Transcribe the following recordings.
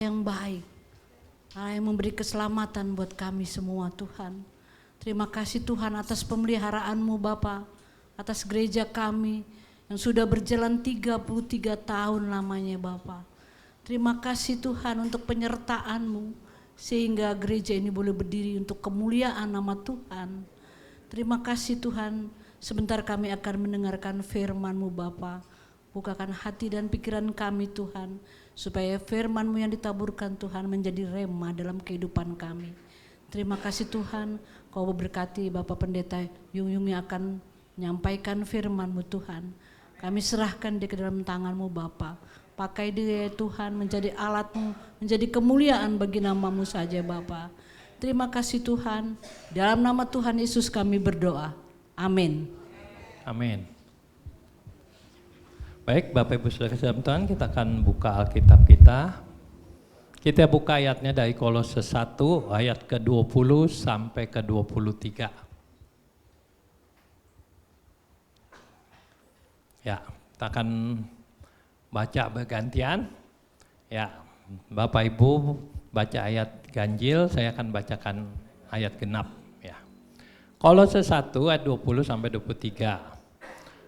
yang baik, Allah yang memberi keselamatan buat kami semua Tuhan. Terima kasih Tuhan atas pemeliharaan-Mu Bapa, atas gereja kami yang sudah berjalan 33 tahun lamanya Bapa. Terima kasih Tuhan untuk penyertaan-Mu sehingga gereja ini boleh berdiri untuk kemuliaan nama Tuhan. Terima kasih Tuhan, sebentar kami akan mendengarkan firman-Mu Bapa. Bukakan hati dan pikiran kami Tuhan, supaya firman-Mu yang ditaburkan Tuhan menjadi rema dalam kehidupan kami. Terima kasih Tuhan, Kau berkati Bapak Pendeta Yung yang akan menyampaikan firman-Mu Tuhan. Kami serahkan dia ke dalam tangan-Mu Bapa. Pakai dia Tuhan menjadi alat-Mu, menjadi kemuliaan bagi nama-Mu saja Bapa. Terima kasih Tuhan, dalam nama Tuhan Yesus kami berdoa. Amin. Amin. Baik, Bapak Ibu Saudara sekalian Tuhan, kita akan buka Alkitab kita. Kita buka ayatnya dari Kolose 1 ayat ke-20 sampai ke-23. Ya, kita akan baca bergantian. Ya, Bapak Ibu baca ayat ganjil, saya akan bacakan ayat genap ya. Kolose 1 ayat 20 sampai 23.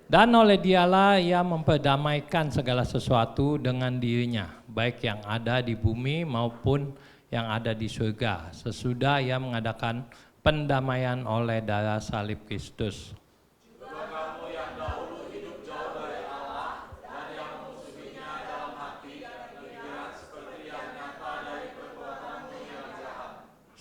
Dan oleh Dialah ia memperdamaikan segala sesuatu dengan dirinya, baik yang ada di bumi maupun yang ada di surga, sesudah ia mengadakan pendamaian oleh darah salib Kristus. Juga kamu yang dahulu hidup jauh dari Allah dan yang memusuhinya dalam hati dan pikiran seperti yang nyata dari perbuatanmu yang jahat.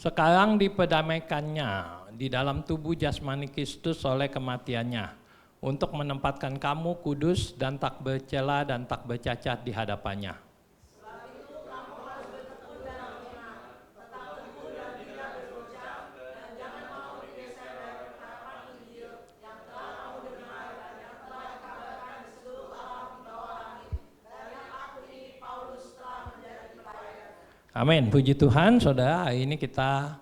Sekarang diperdamaikannya di dalam tubuh jasmani Kristus oleh kematiannya, untuk menempatkan kamu kudus dan tak bercela dan tak bercacat di hadapannya. Sebab itu kamu harus bertekun dalam iman, tetap teguh dan tidak bergoncang, dan jangan mau digeser dari penerapan Injil yang telah kamu dengar dan yang telah dikabarkan di seluruh alam di bawah langit, dan yang aku ini Paulus telah menjadi pelayan. Amin, puji Tuhan. Saudara, hari ini kita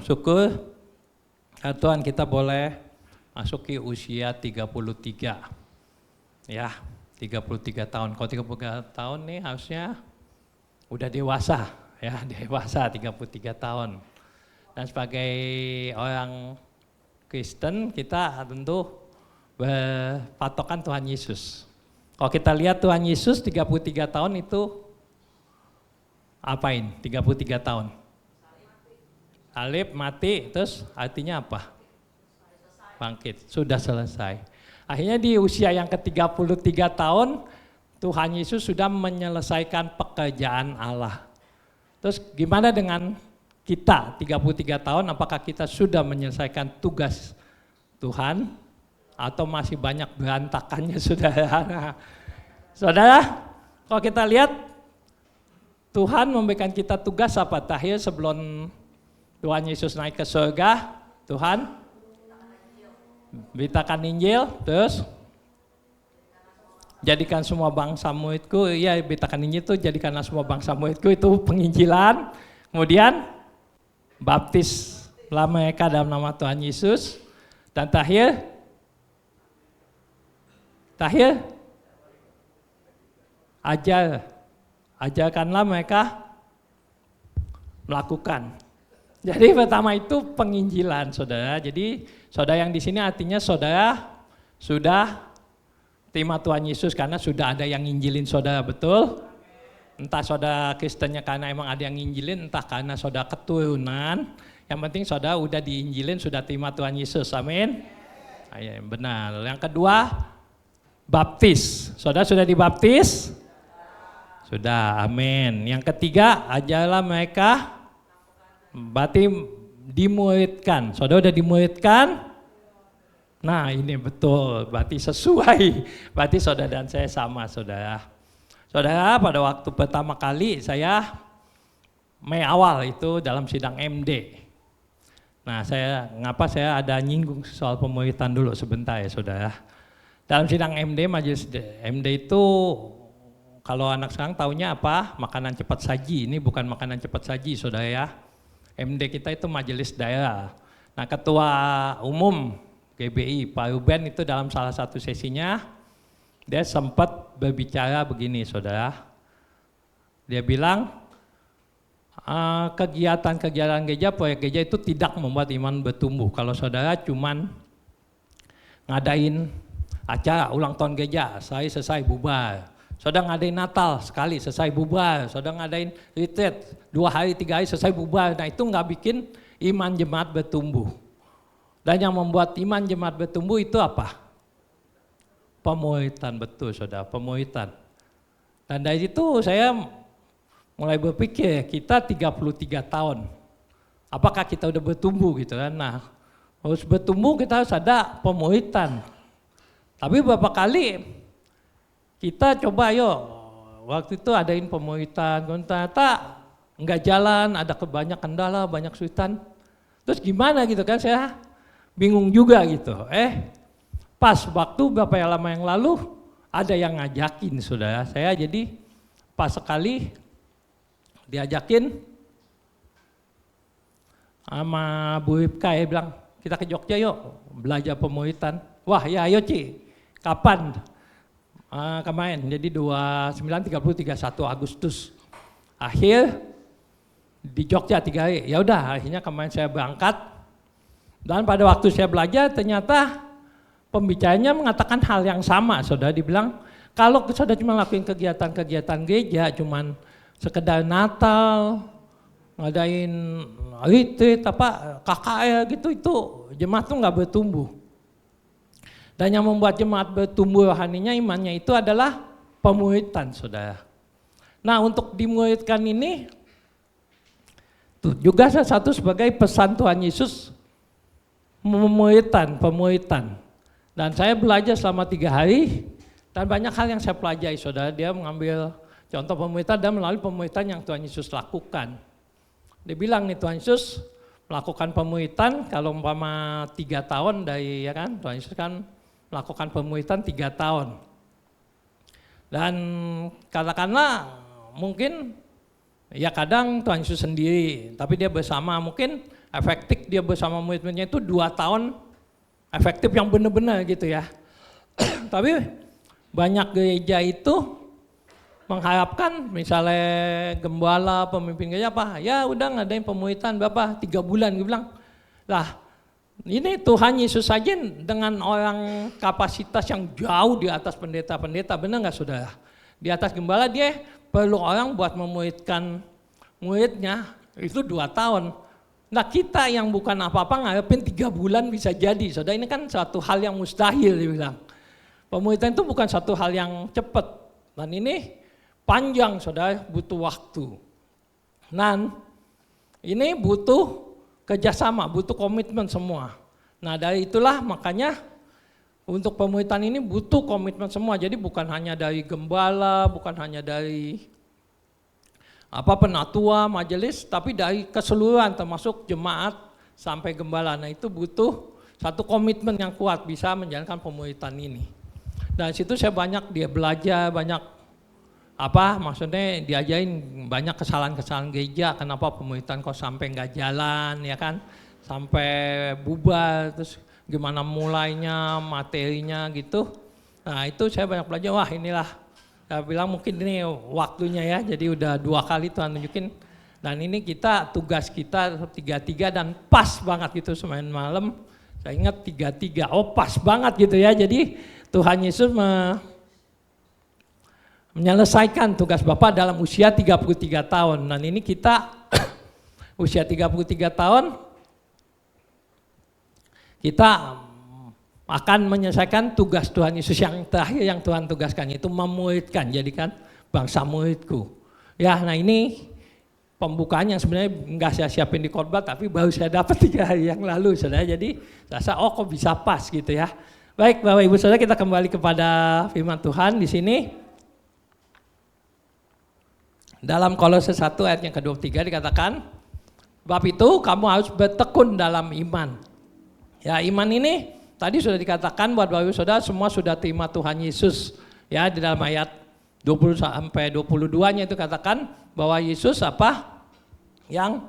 syukur Tuhan kita boleh masuki usia 33. Ya, 33 tahun. Kalau 33 tahun nih harusnya udah dewasa, ya, dewasa 33 tahun. Dan sebagai orang Kristen kita tentu berpatokan Tuhan Yesus. Kalau kita lihat Tuhan Yesus 33 tahun itu apain? 33 tahun. Salib, mati, terus artinya apa? Bangkit, sudah selesai. Akhirnya di usia yang ke-33 tahun, Tuhan Yesus sudah menyelesaikan pekerjaan Allah. Terus gimana dengan kita 33 tahun, apakah kita sudah menyelesaikan tugas Tuhan? Atau masih banyak berantakannya saudara? Saudara, kalau kita lihat Tuhan memberikan kita tugas apa? Terakhir sebelum Tuhan Yesus naik ke surga, Tuhan beritakan Injil, terus jadikan semua bangsa muridku, iya beritakan Injil itu jadikanlah semua bangsa muridku, itu penginjilan. Kemudian baptislah mereka dalam nama Tuhan Yesus, dan terakhir ajarkanlah mereka melakukan. Jadi pertama itu penginjilan saudara. Jadi saudara yang di sini artinya saudara sudah terima Tuhan Yesus karena sudah ada yang nginjilin saudara, betul? Entah saudara Kristennya karena emang ada yang nginjilin, entah karena saudara keturunan. Yang penting saudara udah diinjilin, sudah terima Tuhan Yesus, amin? Ayo, benar. Yang kedua, baptis. Saudara sudah dibaptis? Sudah, amin. Yang ketiga, ajarlah mereka, berarti dimuridkan. Saudara udah dimuridkan? Nah ini betul, berarti sesuai. Berarti saudara dan saya sama saudara. Saudara, pada waktu pertama kali saya Mei awal itu dalam sidang MD. Nah ngapa saya ada nyinggung soal pemuritan dulu sebentar ya saudara. Dalam sidang MD, majelis MD itu kalau anak sekarang taunya apa? Makanan cepat saji. Ini bukan makanan cepat saji saudara ya. MD kita itu majelis daerah. Nah ketua umum GBI Pak Ruben itu dalam salah satu sesinya dia sempat berbicara begini saudara. Dia bilang kegiatan-kegiatan gereja, proyek gereja itu tidak membuat iman bertumbuh. Kalau saudara cuman ngadain acara ulang tahun gereja, selesai bubar. Saudara ngadain Natal sekali, selesai bubar. Saudara ngadain retreat 2 hari, 3 hari, selesai bubar. Nah itu nggak bikin iman jemaat bertumbuh. Dan yang membuat iman jemaat bertumbuh itu apa? Pemulitan, betul saudara, pemulitan. Dan dari itu saya mulai berpikir, kita 33 tahun, apakah kita udah bertumbuh gitu kan? Nah, harus bertumbuh kita harus ada pemulitan. Tapi beberapa kali kita coba waktu itu adain pemulitan, ternyata enggak jalan, ada banyak kendala, banyak kesulitan. Terus gimana gitu kan, saya bingung juga gitu. Pas waktu beberapa lama yang lalu ada yang ngajakin saudara, saya jadi pas sekali diajakin sama Bu Ipka, ya bilang kita ke Jogja yuk belajar pemulitan. Wah ya ayo Ci, kapan? Kemarin, jadi 29, 30, 31 Agustus. Akhir di Jogja 3 hari, ya udah akhirnya kemarin saya berangkat. Dan pada waktu saya belajar ternyata pembicaranya mengatakan hal yang sama, saudara. Dibilang kalau saudara cuma lakuin kegiatan-kegiatan gereja, cuman sekedar Natal, ngadain retreat, KKR gitu, itu jemaat tuh nggak bertumbuh. Dan yang membuat jemaat bertumbuh rohaninya, imannya itu adalah pemulitan, saudara. Nah untuk dimuridkan ini, tuh juga salah satu sebagai pesan Tuhan Yesus, pemulitan. Dan saya belajar selama 3 hari dan banyak hal yang saya pelajari, saudara. Dia mengambil contoh pemulitan dan melalui pemulitan yang Tuhan Yesus lakukan. Dia bilang nih Tuhan Yesus melakukan pemulitan kalau umpama 3 tahun dari ya kan, Tuhan Yesus kan melakukan pemulitan 3 tahun. Dan katakanlah mungkin ya kadang Tuhan Yesus sendiri, tapi dia bersama, mungkin efektif dia bersama murid-muridnya itu 2 tahun. Efektif yang benar-benar gitu ya. Tapi banyak gereja itu mengharapkan misalnya gembala, pemimpin gereja ya udah ngadain pemulitan berapa 3 bulan, gue bilang. Lah ini Tuhan Yesus saja dengan orang kapasitas yang jauh di atas pendeta-pendeta, benar nggak saudara? Di atas gembala dia perlu orang buat memuridkan muridnya itu 2 tahun. Nah kita yang bukan apa-apa ngarepin 3 bulan bisa jadi, saudara. Ini kan satu hal yang mustahil, dia bilang. Pemulitan itu bukan satu hal yang cepat, dan ini panjang, saudara, butuh waktu. Dan ini butuh kerjasama, butuh komitmen semua. Nah dari itulah makanya untuk pemulitan ini butuh komitmen semua. Jadi bukan hanya dari gembala, bukan hanya dari penatua, majelis, tapi dari keseluruhan termasuk jemaat sampai gembala. Nah itu butuh satu komitmen yang kuat bisa menjalankan pemulitan ini. Dan situ saya banyak dia belajar, banyak maksudnya diajarin banyak kesalahan-kesalahan gereja, kenapa pemulitan kok sampai nggak jalan ya kan, sampai bubar, terus gimana mulainya, materinya gitu. Nah itu saya banyak belajar, wah inilah. Saya bilang mungkin ini waktunya ya, jadi udah 2 kali Tuhan tunjukin. Dan ini tugas kita 3-3 dan pas banget gitu semain malam. Saya ingat 3-3, pas banget gitu ya. Jadi Tuhan Yesus menyelesaikan tugas Bapa dalam usia 33 tahun. Dan ini kita usia 33 tahun, kita akan menyelesaikan tugas Tuhan Yesus yang terakhir yang Tuhan tugaskan, yaitu memuridkan, jadikan bangsa muridku. Ya, nah ini pembukaan yang sebenarnya enggak saya siapin di khotbah, tapi baru saya dapat 3 hari yang lalu, saudara. Jadi rasa kok bisa pas gitu ya. Baik, Bapak Ibu Saudara, kita kembali kepada firman Tuhan di sini. Dalam Kolose 1 ayat yang ke-23 dikatakan, bab itu kamu harus bertekun dalam iman. Ya, iman ini tadi sudah dikatakan buat Bapak Ibu Saudara semua sudah terima Tuhan Yesus. Ya, di dalam ayat 20 sampai 22-nya itu katakan bahwa Yesus yang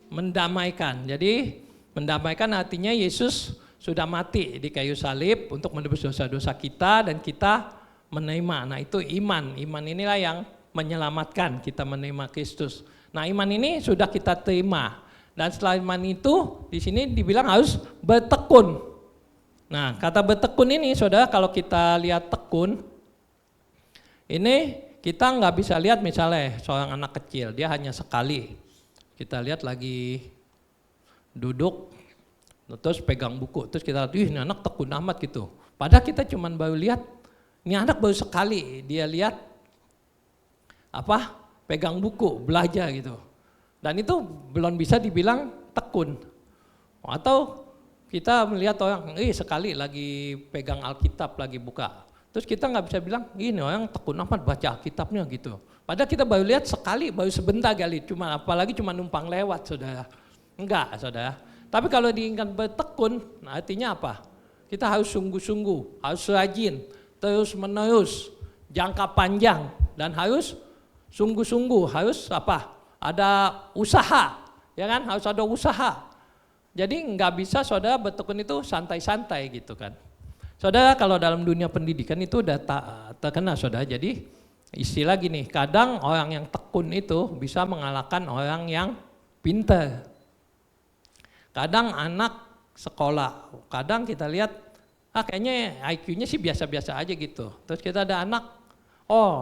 mendamaikan. Jadi mendamaikan artinya Yesus sudah mati di kayu salib untuk menebus dosa-dosa kita dan kita menerima. Nah itu iman. Iman inilah yang menyelamatkan, kita menerima Kristus. Nah, iman ini sudah kita terima. Dan setelah iman itu di sini dibilang harus bertekun. Nah, kata bertekun ini saudara, kalau kita lihat tekun, ini kita nggak bisa lihat misalnya seorang anak kecil, dia hanya sekali. Kita lihat lagi duduk, terus pegang buku, terus kita lihat, ini anak tekun amat gitu. Padahal kita cuma baru lihat, ini anak baru sekali dia lihat pegang buku, belajar gitu. Dan itu belum bisa dibilang tekun. Atau kita melihat orang, sekali lagi pegang Alkitab, lagi buka. Terus kita nggak bisa bilang, ini orang tekun amat baca Alkitabnya gitu. Padahal kita baru lihat sekali, baru sebentar kali, apalagi cuma numpang lewat, saudara. Enggak, saudara. Tapi kalau diingat bertekun, artinya apa? Kita harus sungguh-sungguh, harus rajin, terus menerus, jangka panjang, dan harus sungguh-sungguh, harus ada usaha, ya kan? Harus ada usaha. Jadi nggak bisa saudara bertekun itu santai-santai gitu kan. Saudara, kalau dalam dunia pendidikan itu udah terkenal saudara. Jadi istilah gini, kadang orang yang tekun itu bisa mengalahkan orang yang pintar. Kadang anak sekolah, kadang kita lihat kayaknya IQ-nya sih biasa-biasa aja gitu. Terus kita ada anak,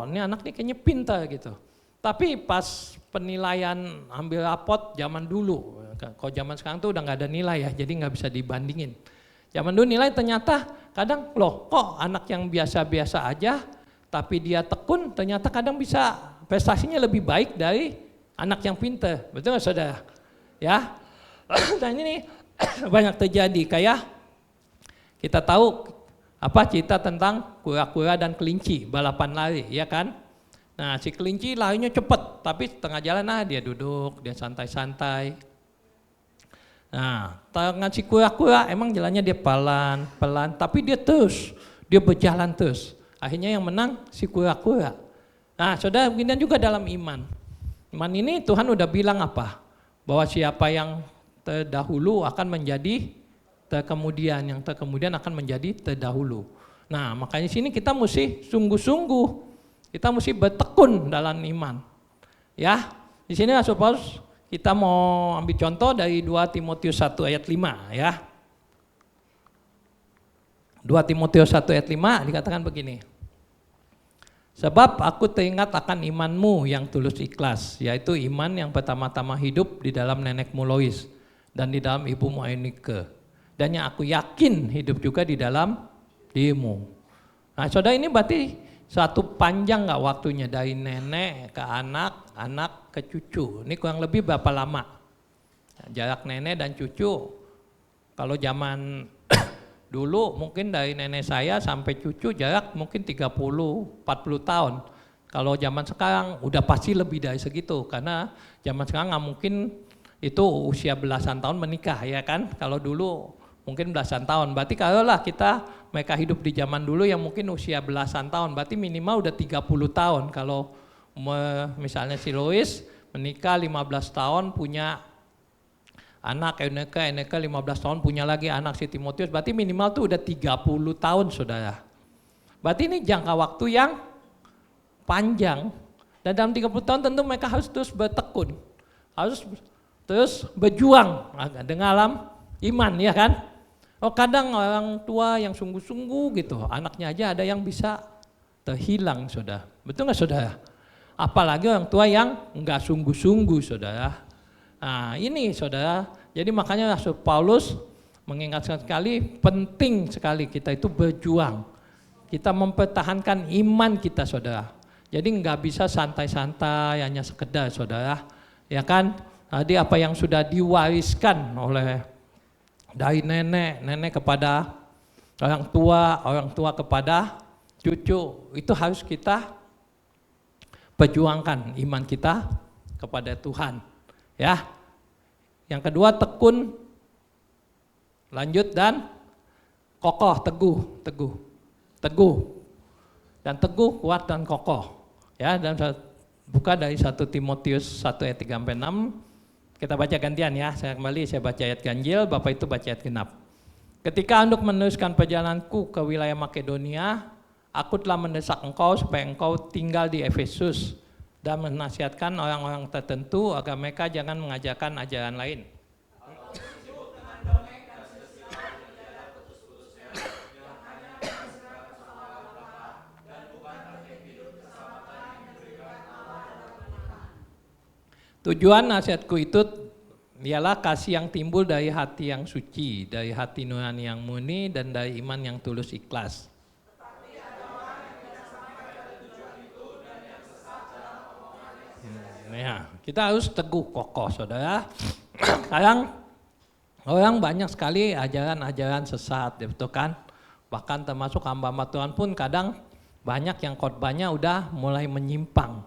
ini anak nih kayaknya pintar gitu. Tapi pas penilaian ambil rapot zaman dulu, kalau zaman sekarang tuh udah nggak ada nilai ya, jadi nggak bisa dibandingin. Zaman dulu nilai ternyata kadang kok anak yang biasa-biasa aja, tapi dia tekun ternyata kadang bisa prestasinya lebih baik dari anak yang pintar, betul nggak saudara? Ya, dan ini banyak terjadi, kayak kita tahu cerita tentang kura-kura dan kelinci balapan lari, ya kan? Nah, si kelinci larinya cepet, tapi tengah jalan dia duduk, dia santai-santai. Nah, dengan si kura-kura emang jalannya dia pelan-pelan, tapi dia berjalan terus. Akhirnya yang menang si kura-kura. Nah, saudara, beginian juga dalam iman. Iman ini Tuhan udah bilang bahwa siapa yang terdahulu akan menjadi terkemudian, yang terkemudian akan menjadi terdahulu. Nah, makanya sini kita mesti sungguh-sungguh. Kita mesti bertekun dalam iman. Ya, di sini Rasul Paulus kita mau ambil contoh dari 2 Timotius 1 ayat 5 ya. 2 Timotius 1 ayat 5 dikatakan begini. Sebab aku teringat akan imanmu yang tulus ikhlas, yaitu iman yang pertama-tama hidup di dalam nenekmu Lois dan di dalam ibumu Eunike. Dan yang aku yakin hidup juga di dalam dirimu. Nah, saudara, ini berarti satu panjang nggak waktunya dari nenek ke anak, anak ke cucu. Ini kurang lebih berapa lama? Jarak nenek dan cucu. Kalau zaman dulu mungkin dari nenek saya sampai cucu jarak mungkin 30-40 tahun. Kalau zaman sekarang udah pasti lebih dari segitu, karena zaman sekarang nggak mungkin itu usia belasan tahun menikah, ya kan? Kalau dulu mungkin belasan tahun. Berarti kalau mereka hidup di zaman dulu yang mungkin usia belasan tahun, berarti minimal udah 30 tahun. Kalau misalnya si Lois menikah 15 tahun punya anak, Eunike 15 tahun punya lagi anak si Timotius, berarti minimal tuh udah 30 tahun saudara. Berarti ini jangka waktu yang panjang. Dan dalam 30 tahun tentu mereka harus terus bertekun, harus terus berjuang dengan iman, ya kan? Kadang orang tua yang sungguh-sungguh gitu, anaknya aja ada yang bisa terhilang, saudara. Betul nggak saudara? Apalagi orang tua yang nggak sungguh-sungguh, saudara. Nah, ini saudara, jadi makanya Rasul Paulus mengingatkan sekali, penting sekali kita itu berjuang. Kita mempertahankan iman kita, saudara. Jadi nggak bisa santai-santai hanya sekedar, saudara. Ya kan? Tadi apa yang sudah diwariskan oleh dari nenek kepada orang tua kepada cucu, itu harus kita perjuangkan iman kita kepada Tuhan. Ya. Yang kedua, tekun, lanjut, dan kokoh, teguh. Dan teguh, kuat, dan kokoh. Ya, dan buka dari 1 Timotius 1 ayat 3-6. Kita baca gantian ya, saya baca ayat ganjil, Bapak itu baca ayat genap. Ketika untuk meneruskan perjalananku ke wilayah Makedonia, aku telah mendesak engkau supaya engkau tinggal di Efesus dan menasihatkan orang-orang tertentu agar mereka jangan mengajarkan ajaran lain. Tujuan nasihatku itu ialah kasih yang timbul dari hati yang suci, dari hati nurani yang murni, dan dari iman yang tulus ikhlas. Ya, kita harus teguh kokoh, saudara. Kadang orang banyak sekali ajaran-ajaran sesat, betul kan? Bahkan termasuk hamba-hamba Tuhan pun kadang banyak yang khotbahnya udah mulai menyimpang,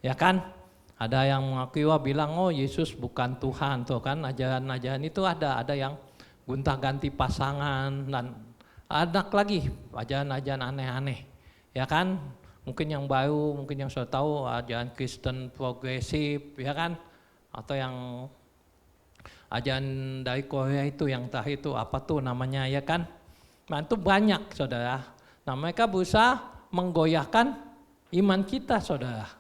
ya kan? Ada yang mengakui bilang, oh Yesus bukan Tuhan, tuh kan? Ajaran-ajaran itu ada yang gonta-ganti pasangan dan ada lagi ajaran-ajaran aneh-aneh, ya kan? Mungkin yang baru, mungkin yang sudah tahu ajaran Kristen progresif, ya kan? Atau yang ajaran dari Korea itu yang terakhir itu apa tuh namanya, ya kan? Nah itu banyak, saudara. Nah mereka berusaha menggoyahkan iman kita, saudara.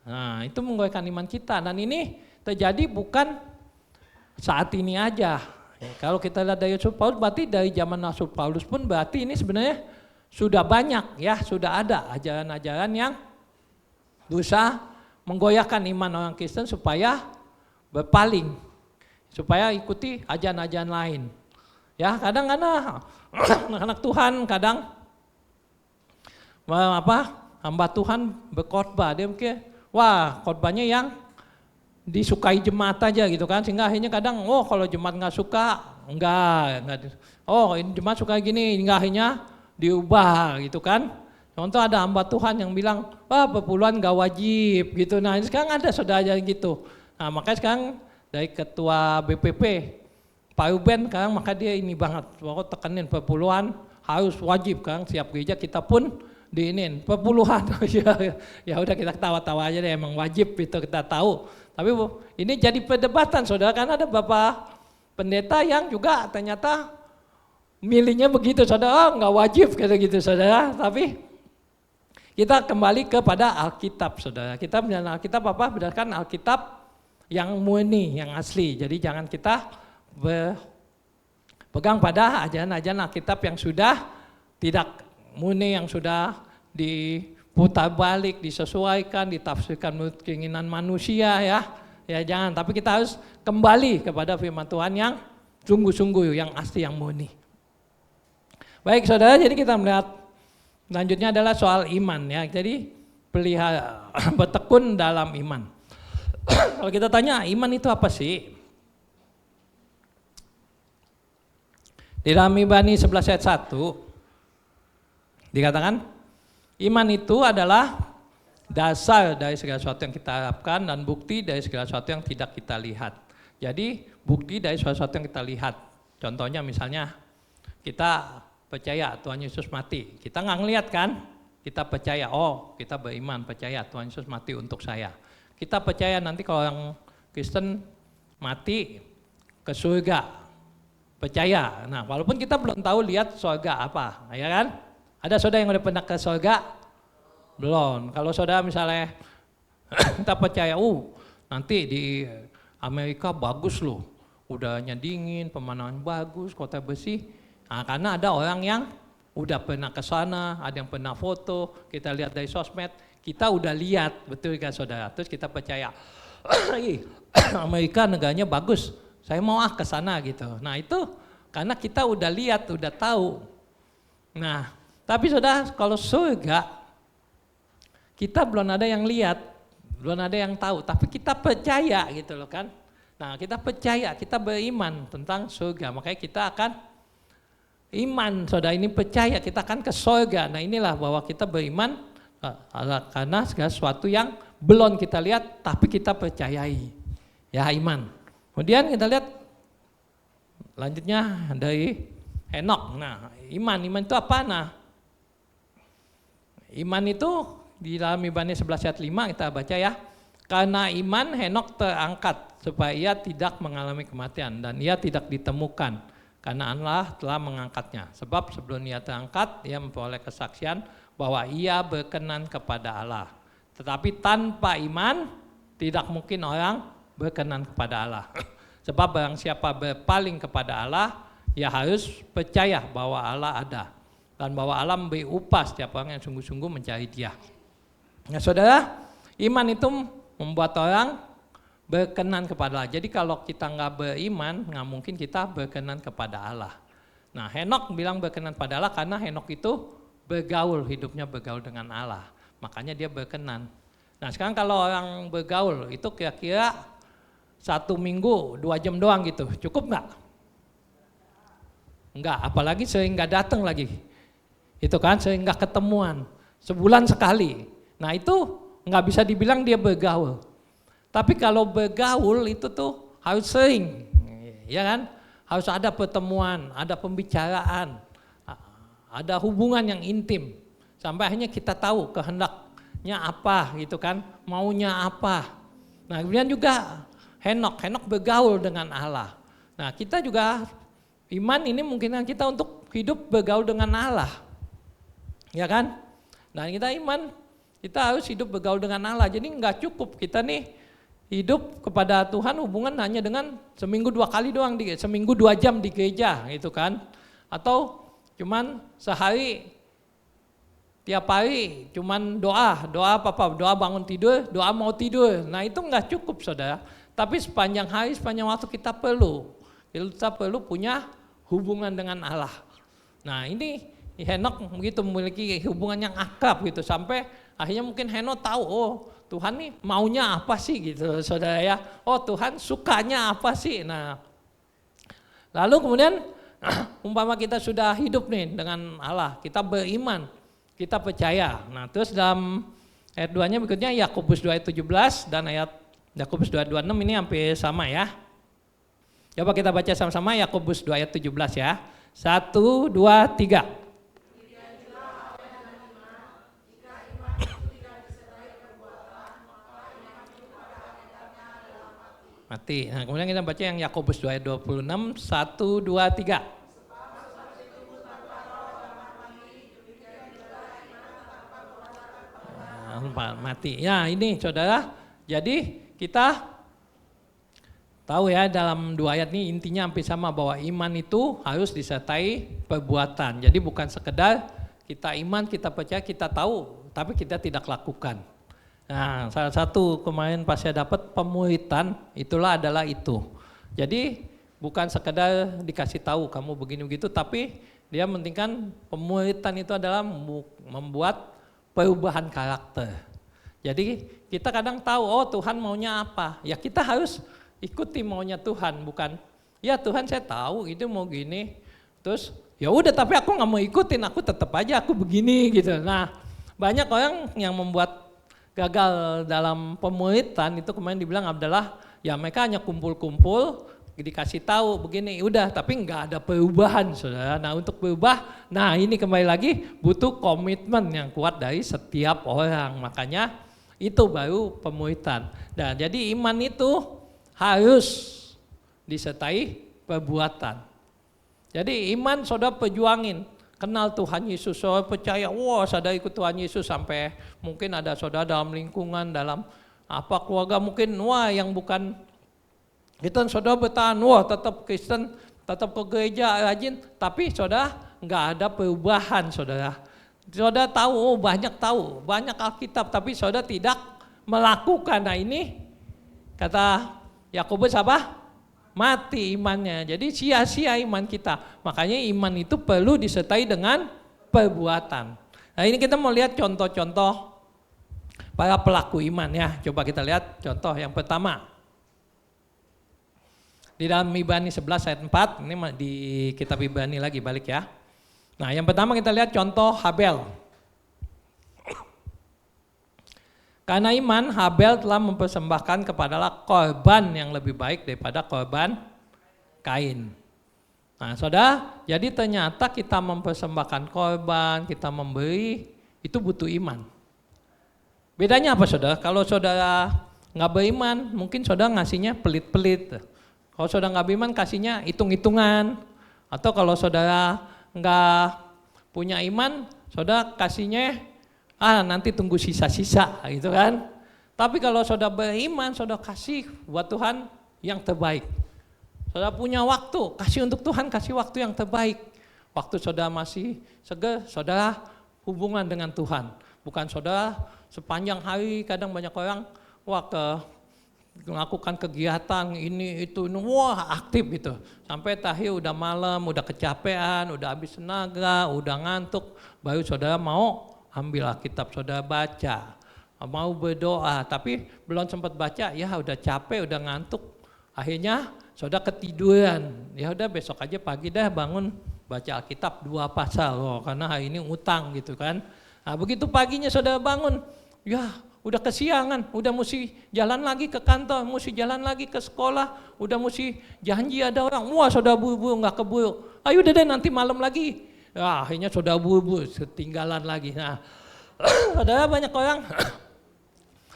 Nah itu menggoyahkan iman kita, dan ini terjadi bukan saat ini aja. Kalau kita lihat dari Rasul Paulus, berarti dari zaman Rasul Paulus pun berarti ini sebenarnya sudah banyak, ya, sudah ada ajaran-ajaran yang berusaha menggoyahkan iman orang Kristen supaya berpaling, supaya ikuti ajaran-ajaran lain. Ya, kadang-kadang anak-anak Tuhan kadang hamba Tuhan berkhotbah, dia mungkin wah khotbahnya yang disukai jemaat aja gitu kan, sehingga akhirnya kadang kalau jemaat nggak suka enggak, ini jemaat suka gini, hingga akhirnya diubah gitu kan. Contoh ada hamba Tuhan yang bilang, wah perpuluhan gak wajib gitu. Nah sekarang ada saudara gitu. Nah makanya sekarang dari ketua BPP Pak Ruben sekarang maka dia ini banget, pokoknya tekanin perpuluhan harus wajib kan. Siap gereja kita pun diinin perpuluhan. Ya udah kita ketawa-tawa aja deh, emang wajib itu kita tahu. Tapi ini jadi perdebatan saudara, kan ada beberapa pendeta yang juga ternyata milihnya begitu saudara, nggak wajib kayak gitu saudara. Tapi kita kembali kepada Alkitab saudara. Kita berdasarkan Alkitab berdasarkan Alkitab yang murni, yang asli. Jadi jangan kita berpegang pada ajaran-ajaran Alkitab yang sudah tidak murni, yang sudah diputar balik, disesuaikan, ditafsirkan menurut keinginan manusia, ya jangan. Tapi kita harus kembali kepada firman Tuhan yang sungguh-sungguh, yang asli, yang murni. Baik saudara, jadi kita melihat selanjutnya adalah soal iman, ya. Jadi bertekun dalam iman. Kalau kita tanya iman itu apa sih? Di dalam Ibrani 11 ayat 1 dikatakan iman itu adalah dasar dari segala sesuatu yang kita harapkan dan bukti dari segala sesuatu yang tidak kita lihat. Jadi bukti dari sesuatu yang kita lihat. Contohnya misalnya kita percaya Tuhan Yesus mati. Kita nggak ngelihat kan? Kita percaya, kita beriman, percaya Tuhan Yesus mati untuk saya. Kita percaya nanti kalau orang Kristen mati ke surga. Percaya. Nah, walaupun kita belum tahu lihat surga apa, ya kan? Ada saudara yang udah pernah ke surga? Belum. Kalau saudara misalnya kita percaya, nanti di Amerika bagus loh, udaranya dingin, pemandangan bagus, kota bersih. Nah, karena ada orang yang udah pernah ke sana, ada yang pernah foto, kita lihat dari sosmed, kita udah lihat, betul kan saudara? Terus kita percaya, Amerika negaranya bagus, saya mau ke sana gitu. Nah itu karena kita udah lihat, udah tahu. Nah tapi saudara, kalau surga kita belum ada yang lihat, belum ada yang tahu, tapi kita percaya gitu loh kan. Nah kita percaya, kita beriman tentang surga, makanya kita akan iman, saudara ini percaya kita akan ke surga. Nah inilah bahwa kita beriman karena segala sesuatu yang belum kita lihat tapi kita percayai, ya iman. Kemudian kita lihat lanjutnya dari Henok. Nah iman itu apa? Nah iman itu di dalam Ibrani 11 ayat 5 kita baca ya. Karena iman Henok terangkat supaya ia tidak mengalami kematian dan ia tidak ditemukan karena Allah telah mengangkatnya. Sebab sebelum ia terangkat ia memperoleh kesaksian bahwa ia berkenan kepada Allah. Tetapi tanpa iman tidak mungkin orang berkenan kepada Allah. Sebab barang siapa berpaling kepada Allah, ya harus percaya bahwa Allah ada. Dan bahwa Allah memberi upah setiap orang yang sungguh-sungguh mencari Dia. Nah saudara, iman itu membuat orang berkenan kepada Allah. Jadi kalau kita nggak beriman, nggak mungkin kita berkenan kepada Allah. Nah Henok bilang berkenan pada Allah karena Henok itu bergaul, hidupnya bergaul dengan Allah. Makanya dia berkenan. Nah sekarang kalau orang bergaul itu kira-kira 1 minggu 2 jam doang gitu, cukup nggak? Enggak, apalagi sering nggak datang lagi. Itu kan sering nggak ketemuan, sebulan sekali. Nah itu nggak bisa dibilang dia bergaul. Tapi kalau bergaul itu tuh harus sering, ya kan? Harus ada pertemuan, ada pembicaraan, ada hubungan yang intim. Sampai akhirnya kita tahu kehendaknya apa gitu kan, maunya apa. Nah kemudian juga Henok bergaul dengan Allah. Nah kita juga iman ini memungkinkan kita untuk hidup bergaul dengan Allah. Ya kan? Dan kita iman, kita harus hidup bergaul dengan Allah. Jadi enggak cukup kita nih hidup kepada Tuhan hubungan hanya dengan seminggu 2 kali doang, seminggu 2 jam di gereja gitu kan. Atau cuman sehari tiap hari cuman doa apa doa bangun tidur, doa mau tidur. Nah itu enggak cukup saudara. Tapi sepanjang hari, sepanjang waktu kita perlu punya hubungan dengan Allah. Nah ini Henok begitu memiliki hubungan yang akrab gitu sampai akhirnya mungkin Henok tahu Tuhan nih maunya apa sih gitu saudara ya. Tuhan sukanya apa sih. Nah lalu kemudian umpama kita sudah hidup nih dengan Allah, kita beriman, kita percaya. Nah terus dalam ayat 2-nya berikutnya Yakobus 2 ayat 17 dan ayat Yakobus 2:26 ini hampir sama ya. Coba kita baca sama-sama Yakobus 2 ayat 17 ya. 1, 2, 3. Mati. Nah, kemudian kita baca yang Yakobus 2 ayat 26, 1, 2, 3. Mati. Ya ini saudara, jadi kita tahu ya dalam 2 ayat ini intinya hampir sama bahwa iman itu harus disertai perbuatan. Jadi bukan sekedar kita iman, kita percaya, kita tahu, tapi kita tidak lakukan. Nah salah satu kemarin pas saya dapat pemuritan itulah adalah itu. Jadi bukan sekedar dikasih tahu kamu begini begitu, tapi dia mementingkan pemuritan itu adalah membuat perubahan karakter. Jadi kita kadang tahu Tuhan maunya apa, ya kita harus ikuti maunya Tuhan, bukan ya Tuhan saya tahu itu mau gini, terus ya udah tapi aku nggak mau ikutin, aku tetap aja aku begini gitu. Nah banyak orang yang membuat gagal dalam pemuritan itu kemarin dibilang adalah ya mereka hanya kumpul-kumpul dikasih tahu begini udah tapi nggak ada perubahan saudara. Nah untuk berubah, nah ini kembali lagi butuh komitmen yang kuat dari setiap orang, makanya itu baru pemuritan. Nah jadi iman itu harus disertai perbuatan. Jadi iman saudara perjuangin, kenal Tuhan Yesus, saudara percaya, saudara ikut Tuhan Yesus sampai mungkin ada saudara dalam lingkungan, dalam keluarga mungkin, yang bukan Kristen saudara bertahan, tetap Kristen, tetap ke gereja rajin, tapi saudara nggak ada perubahan saudara. Saudara tahu, banyak Alkitab, tapi saudara tidak melakukan. Nah ini kata Yakobus apa? Mati imannya, jadi sia-sia iman kita. Makanya iman itu perlu disertai dengan perbuatan. Nah ini kita mau lihat contoh-contoh para pelaku iman ya. Coba kita lihat contoh yang pertama. Di dalam Ibrani 11 ayat 4, ini di kitab Ibrani lagi balik ya. Nah yang pertama kita lihat contoh Habel. Karena iman, Habel telah mempersembahkan kepada Allah korban yang lebih baik daripada korban Kain. Nah saudara, jadi ternyata kita mempersembahkan korban, kita memberi, itu butuh iman. Bedanya apa saudara? Kalau saudara nggak beriman, mungkin saudara ngasihnya pelit-pelit. Kalau saudara nggak beriman, kasihnya hitung-hitungan. Atau kalau saudara nggak punya iman, saudara kasihnya nanti tunggu sisa-sisa gitu kan. Tapi kalau saudara beriman, saudara kasih buat Tuhan yang terbaik. Saudara punya waktu, kasih untuk Tuhan, kasih waktu yang terbaik. Waktu saudara masih segar, saudara hubungan dengan Tuhan. Bukan saudara sepanjang hari, kadang banyak orang melakukan kegiatan ini itu, wah aktif gitu. Sampai terakhir udah malam, udah kecapean, udah habis tenaga, udah ngantuk, baru saudara mau ambil Alkitab, saudara baca, mau berdoa, tapi belum sempat baca, ya udah capek, udah ngantuk, akhirnya saudara ketiduran. Ya udah besok aja pagi dah bangun baca Alkitab 2 pasal, karena hari ini utang gitu kan. Nah, begitu paginya saudara bangun, ya udah kesiangan, udah mesti jalan lagi ke kantor, mesti jalan lagi ke sekolah, udah mesti janji ada orang, wah saudara buru-buru nggak keburu, ayo udah deh nanti malam lagi, ya, akhirnya saudara buru-buru ketinggalan lagi. Nah, saudara banyak orang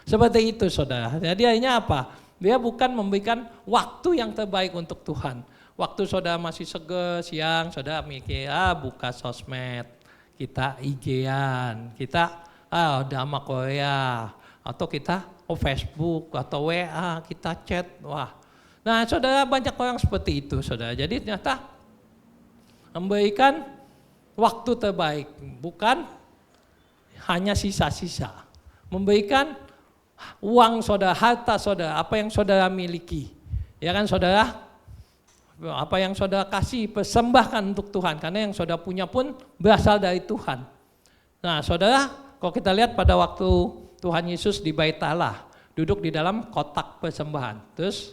seperti itu saudara. Jadi akhirnya apa? Dia bukan memberikan waktu yang terbaik untuk Tuhan. Waktu saudara masih seger siang, saudara mikir buka sosmed, kita IG-an, kita drama Korea, atau kita Facebook atau WA, kita chat. Wah. Nah, saudara banyak orang seperti itu, saudara. Jadi ternyata memberikan waktu terbaik, bukan hanya sisa-sisa. Memberikan uang saudara, harta saudara, apa yang saudara miliki. Ya kan saudara? Apa yang saudara kasih, persembahkan untuk Tuhan, karena yang saudara punya pun berasal dari Tuhan. Nah, saudara, kalau kita lihat pada waktu Tuhan Yesus di Bait Allah, duduk di dalam kotak persembahan. Terus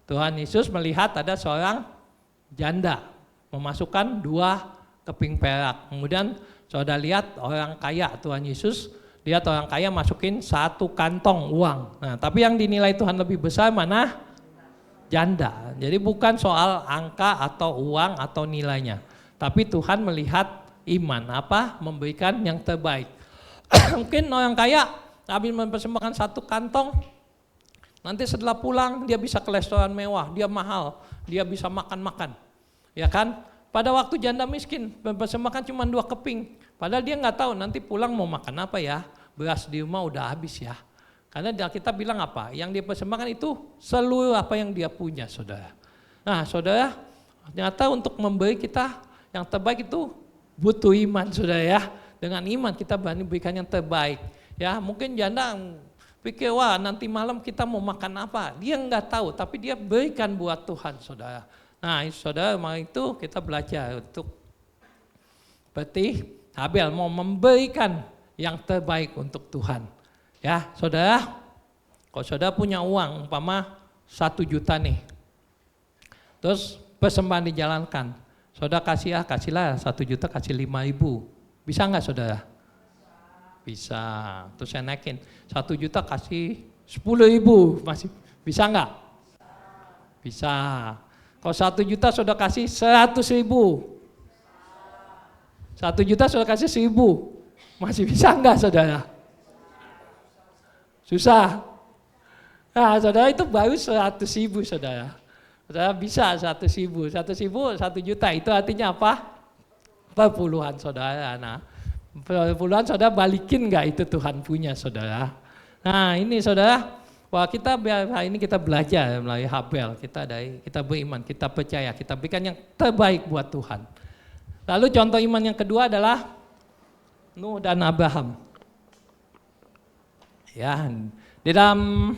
Tuhan Yesus melihat ada seorang janda memasukkan 2 keping perak. Kemudian saudara lihat orang kaya, Tuhan Yesus lihat orang kaya masukin 1 kantong uang. Nah, tapi yang dinilai Tuhan lebih besar mana? Janda. Jadi bukan soal angka atau uang atau nilainya. Tapi Tuhan melihat iman, memberikan yang terbaik. Mungkin orang kaya habis mempersembahkan 1 kantong, nanti setelah pulang dia bisa ke restoran mewah, dia mahal, dia bisa makan-makan, ya kan? Pada waktu janda miskin mempersembahkan cuma 2 keping, padahal dia nggak tahu nanti pulang mau makan apa ya, beras di rumah udah habis ya. Karena kita bilang apa? Yang dia persembahkan itu seluruh apa yang dia punya, saudara. Nah, saudara, ternyata untuk memberi kita yang terbaik itu butuh iman, saudara ya. Dengan iman kita berani berikan yang terbaik. Ya, mungkin janda pikir, wah nanti malam kita mau makan apa. Dia enggak tahu, tapi dia berikan buat Tuhan, saudara. Nah, saudara, maka itu kita belajar untuk berarti Habel mau memberikan yang terbaik untuk Tuhan. Ya, saudara, kalau saudara punya uang, umpama 1 juta nih. Terus persembahan dijalankan. Saudara kasihlah 1 juta, kasih 5.000. Bisa enggak saudara? Bisa. Terus saya naikin 1 juta kasih 10.000, masih bisa enggak? Bisa. Kalau 1 juta saudara kasih 100.000. 1 juta saudara kasih 1.000, masih bisa enggak saudara? Susah. Nah, saudara itu baru 100.000 saudara. Saudara bisa 100.000, 1 juta itu artinya apa? Perpuluhan saudara. Nah, perpuluhan saudara balikin nggak itu Tuhan punya saudara. Nah ini saudara, wah kita ini kita belajar melalui Habel, kita beriman, kita percaya, kita berikan yang terbaik buat Tuhan. Lalu contoh iman yang kedua adalah Nuh dan Abraham. Ya, di dalam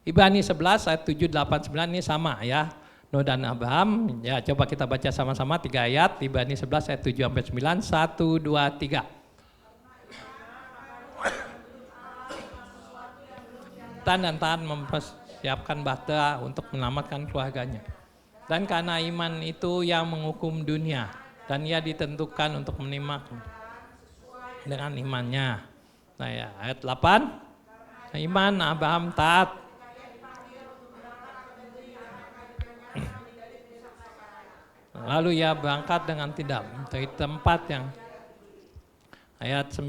Ibrani 11 ayat 7, 8, 9 ini sama ya. Nuh dan Abraham, ya coba kita baca sama-sama 3 ayat, Ibrani 11 ayat 7 sampai 9, 1, 2, 3. Dan tahan mempersiapkan bahtera untuk menyelamatkan keluarganya. Dan karena iman itu yang menghukum dunia, dan ia ditentukan untuk menerima dengan imannya. Nah ya, ayat 8, iman Abraham taat. Lalu ia berangkat dengan tidak dari tempat yang ayat 9.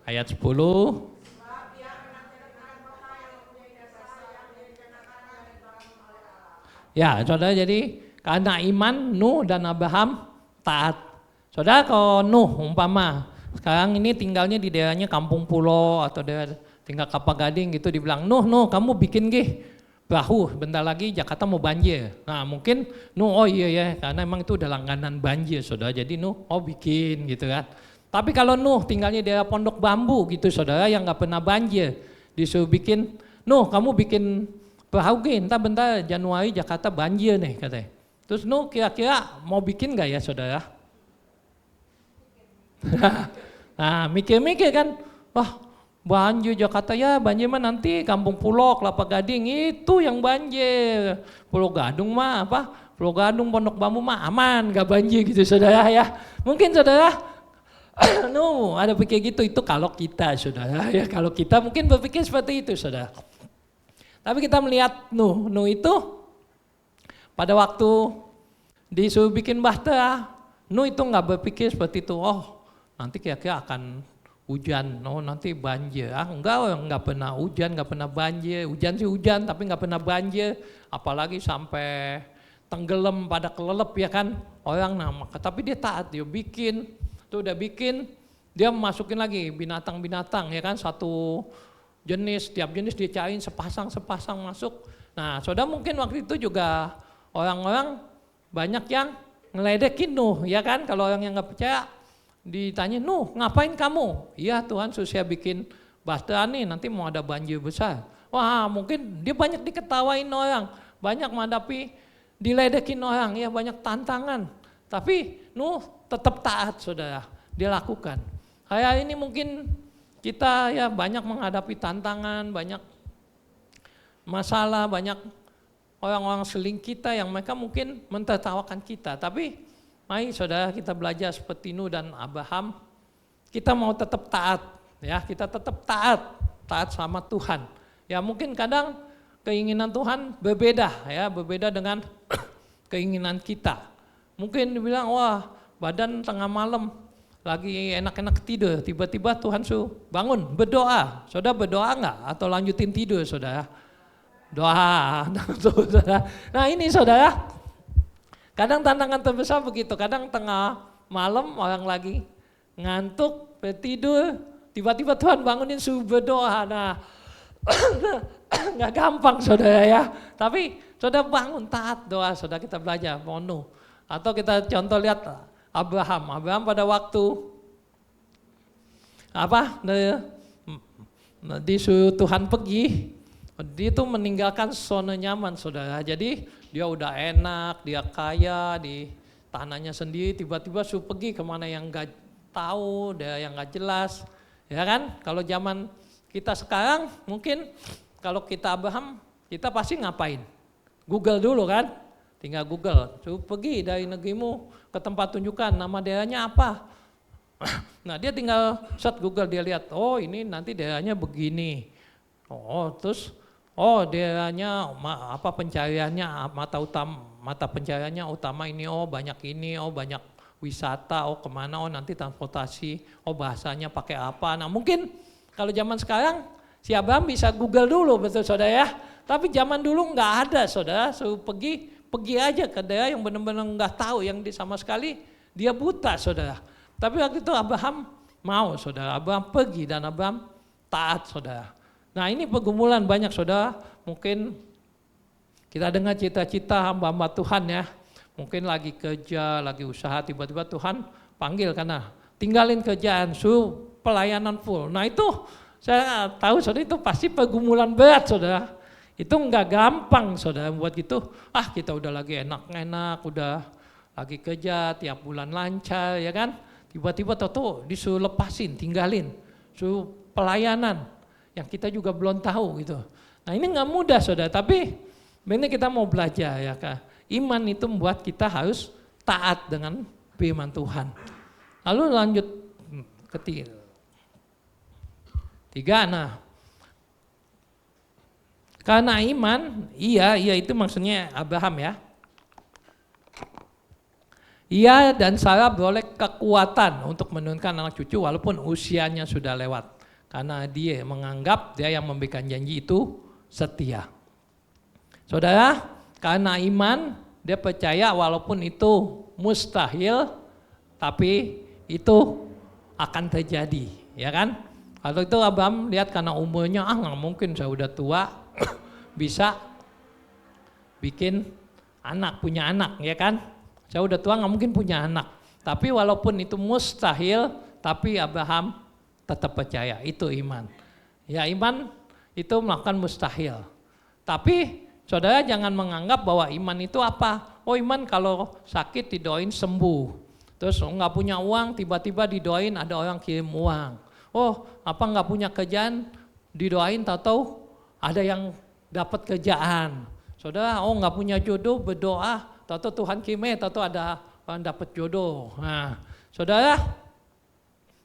Ayat 10. Ya, saudara, jadi karena iman Nuh dan Abraham taat. Saudara, kalau Nuh umpama sekarang ini tinggalnya di daerahnya kampung pulau atau daerah tinggal kapal gading gitu, dibilang Nuh kamu bikin perahu, bentar lagi Jakarta mau banjir. Nah mungkin Nuh oh iya ya, karena emang itu udah langganan banjir saudara, jadi Nuh oh bikin gitu kan. Tapi kalau Nuh tinggalnya di daerah Pondok Bambu gitu saudara, yang nggak pernah banjir, disuruh bikin, Nuh kamu bikin perahu bentar Januari Jakarta banjir nih katanya. Terus Nuh kira-kira mau bikin nggak ya saudara? Nah mikir-mikir kan, wah banjir Jakarta ya, banjir mah nanti kampung pulau Kelapa Gading itu yang banjir. Pulau Gadung mah Pulau Gadung Pondok Bambu mah aman, gak banjir gitu saudara ya. Mungkin saudara Nuh ada pikir gitu, itu kalau kita saudara ya, kalau kita mungkin berpikir seperti itu saudara. Tapi kita melihat Nuh itu pada waktu disuruh bikin bahtera, Nuh itu nggak berpikir seperti itu, oh nanti kira-kira akan hujan, oh nanti banjir. Enggak pernah hujan, nggak pernah banjir. Hujan sih hujan, tapi nggak pernah banjir. Apalagi sampai tenggelam pada kelelep ya kan orang. Nah, tapi dia taat, dia bikin, tuh udah bikin, dia masukin lagi binatang-binatang ya kan, satu jenis, tiap jenis dia cariin sepasang masuk. Nah, saudara mungkin waktu itu juga orang-orang banyak yang ngeledekin Nuh ya kan, kalau orang yang nggak percaya ditanya, Nuh ngapain kamu? Iya Tuhan suruh saya bikin bahtera nih, nanti mau ada banjir besar. Wah mungkin dia banyak diketawain orang, banyak menghadapi diledekin orang, ya banyak tantangan. Tapi Nuh tetap taat saudara, dia lakukan. Kayak ini mungkin kita ya banyak menghadapi tantangan, banyak masalah, banyak orang-orang seling kita yang mereka mungkin mentertawakan kita. Tapi mari saudara kita belajar seperti Nuh dan Abraham, kita mau tetap taat, ya kita tetap taat sama Tuhan. Ya mungkin kadang keinginan Tuhan berbeda, ya berbeda dengan keinginan kita. Mungkin dibilang wah badan tengah malam lagi enak-enak tidur, tiba-tiba Tuhan suruh bangun berdoa. Saudara berdoa enggak atau lanjutin tidur saudara? Doa. Nah ini saudara, kadang tantangan terbesar begitu, kadang tengah malam orang lagi ngantuk, tidur, tiba-tiba Tuhan bangunin suruh berdoa. Nah nggak gampang saudara ya, tapi saudara bangun taat doa, saudara kita belajar Nuh. Atau kita contoh lihat Abraham pada waktu disuruh Tuhan pergi, dia itu meninggalkan zona nyaman saudara. Jadi dia udah enak, dia kaya di tanahnya sendiri, tiba-tiba suruh pergi kemana yang gak tahu, dia yang gak jelas, ya kan? Kalau zaman kita sekarang mungkin kalau kita Abraham, kita pasti ngapain? Google dulu kan? Tinggal Google, suruh pergi dari negerimu ke tempat tunjukkan, nama daerahnya apa? Nah dia tinggal search Google, dia lihat, oh ini nanti daerahnya begini. Oh terus, oh daerahnya apa pencariannya, mata pencariannya utama ini, oh banyak ini, oh banyak wisata, oh kemana, oh nanti transportasi, oh bahasanya pakai apa. Nah mungkin kalau zaman sekarang si Abraham bisa Google dulu betul saudara ya. Tapi zaman dulu nggak ada saudara, suruh pergi aja ke daerah yang benar-benar nggak tahu, yang sama sekali dia buta saudara. Tapi waktu itu Abraham mau saudara, Abraham pergi dan Abraham taat saudara. Nah ini pergumulan banyak saudara, mungkin kita dengar cita-cita hamba-hamba Tuhan ya, mungkin lagi kerja, lagi usaha, tiba-tiba Tuhan panggil karena tinggalin kerjaan, suruh pelayanan full. Nah itu saya tahu saudara, itu pasti pergumulan berat saudara. Itu enggak gampang saudara buat gitu, kita udah lagi enak-enak, udah lagi kerja, tiap bulan lancar ya kan. Tiba-tiba tahu disuruh lepasin, tinggalin, suruh pelayanan yang kita juga belum tahu gitu. Nah ini enggak mudah saudara, tapi ini kita mau belajar ya Kak. Iman itu membuat kita harus taat dengan firman Tuhan. Lalu lanjut ke tiga, nah karena iman, iya itu maksudnya Abraham ya. Ia dan Sarah beroleh kekuatan untuk menurunkan anak cucu walaupun usianya sudah lewat. Karena dia menganggap dia yang memberikan janji itu setia. Saudara, Karena iman, dia percaya walaupun itu mustahil, tapi itu akan terjadi, ya kan? Kalau itu Abraham lihat karena umurnya, nggak mungkin saya udah tua bisa bikin anak, punya anak, ya kan? Saya udah tua nggak mungkin punya anak. Tapi walaupun itu mustahil, tapi Abraham tetap percaya, itu iman. Ya iman itu melakukan mustahil. Tapi saudara jangan menganggap bahwa iman itu apa? Oh iman kalau sakit didoain sembuh. Terus nggak punya uang tiba-tiba didoain ada orang kirim uang. Oh apa nggak punya kerjaan didoain tahu-tahu ada yang dapat kerjaan. Saudara oh nggak punya jodoh berdoa tahu-tahu Tuhan kirim tahu-tahu ada orang dapat jodoh. Nah saudara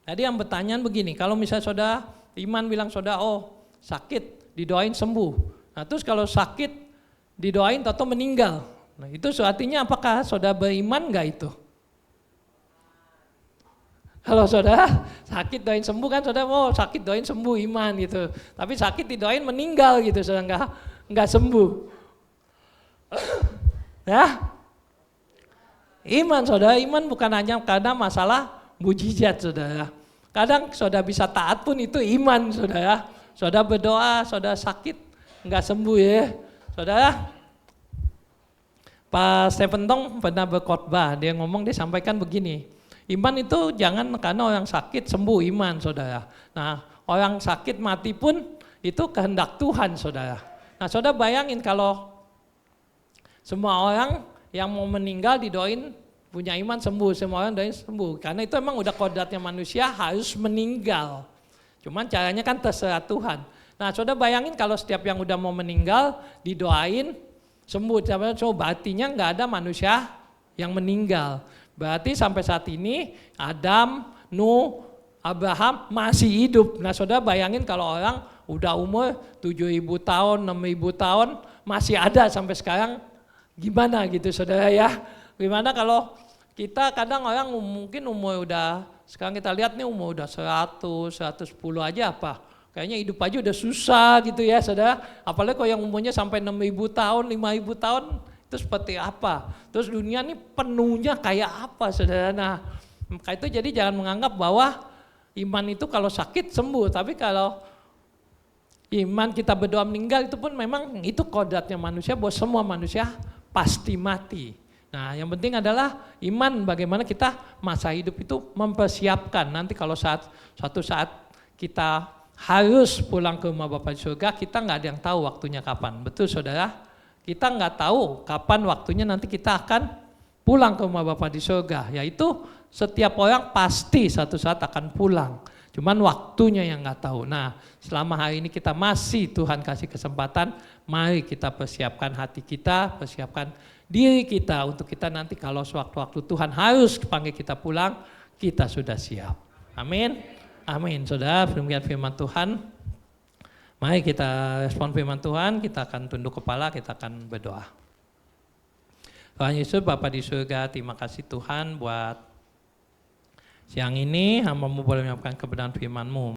tadi yang pertanyaan begini, kalau misalnya saudara iman bilang saudara oh sakit didoain sembuh. Nah terus kalau sakit didoain tahu-tahu meninggal. Nah itu artinya apakah saudara beriman enggak itu? Kalau saudara sakit doain sembuh kan saudara oh sakit doain sembuh iman gitu. Tapi sakit didoain meninggal gitu saudara enggak sembuh. Ya. Iman saudara, iman bukan hanya karena masalah mujizat saudara. Kadang saudara bisa taat pun itu iman saudara. Saudara berdoa, saudara sakit enggak sembuh ya. Saudara, Pak Stephen Tong pernah berkhotbah, dia ngomong, dia sampaikan begini, iman itu jangan karena orang sakit sembuh iman saudara. Nah orang sakit mati pun itu kehendak Tuhan saudara. Nah saudara bayangin kalau semua orang yang mau meninggal didoain punya iman sembuh, semua orang doain sembuh. Karena itu emang udah kodratnya manusia harus meninggal. Cuman caranya kan terserah Tuhan. Nah saudara bayangin kalau setiap yang udah mau meninggal didoain sembuh. So artinya nggak ada manusia yang meninggal. Berarti sampai saat ini Adam, Nuh, Abraham masih hidup. Nah saudara bayangin kalau orang udah umur 7.000 tahun, 6.000 tahun masih ada sampai sekarang gimana gitu saudara ya. Gimana kalau kita kadang orang mungkin umur udah, sekarang kita lihat nih umur udah 100, 110 aja apa. Kayaknya hidup aja udah susah gitu ya saudara. Apalagi kalau yang umurnya sampai 6.000 tahun, 5.000 tahun. Itu seperti apa? Terus dunia ini penuhnya kayak apa saudara? Nah maka itu jadi jangan menganggap bahwa iman itu kalau sakit sembuh. Tapi kalau iman kita berdoa meninggal itu pun memang itu kodratnya manusia bahwa semua manusia pasti mati. Nah yang penting adalah iman bagaimana kita masa hidup itu mempersiapkan. Nanti kalau suatu saat kita harus pulang ke rumah Bapa di surga, kita nggak ada yang tahu waktunya kapan. Betul saudara? Kita nggak tahu kapan waktunya nanti kita akan pulang ke rumah Bapa di surga. Yaitu setiap orang pasti satu saat akan pulang. Cuman waktunya yang nggak tahu. Nah selama hari ini kita masih Tuhan kasih kesempatan, mari kita persiapkan hati kita, persiapkan diri kita untuk kita nanti kalau sewaktu-waktu Tuhan harus panggil kita pulang, kita sudah siap. Amin. Amin. Saudara, demikian firman Tuhan. Mari kita respon firman Tuhan, kita akan tunduk kepala, kita akan berdoa. Tuhan Yesus, Bapa di surga, terima kasih Tuhan buat siang ini, hamba-Mu boleh menyampaikan kebenaran firman-Mu.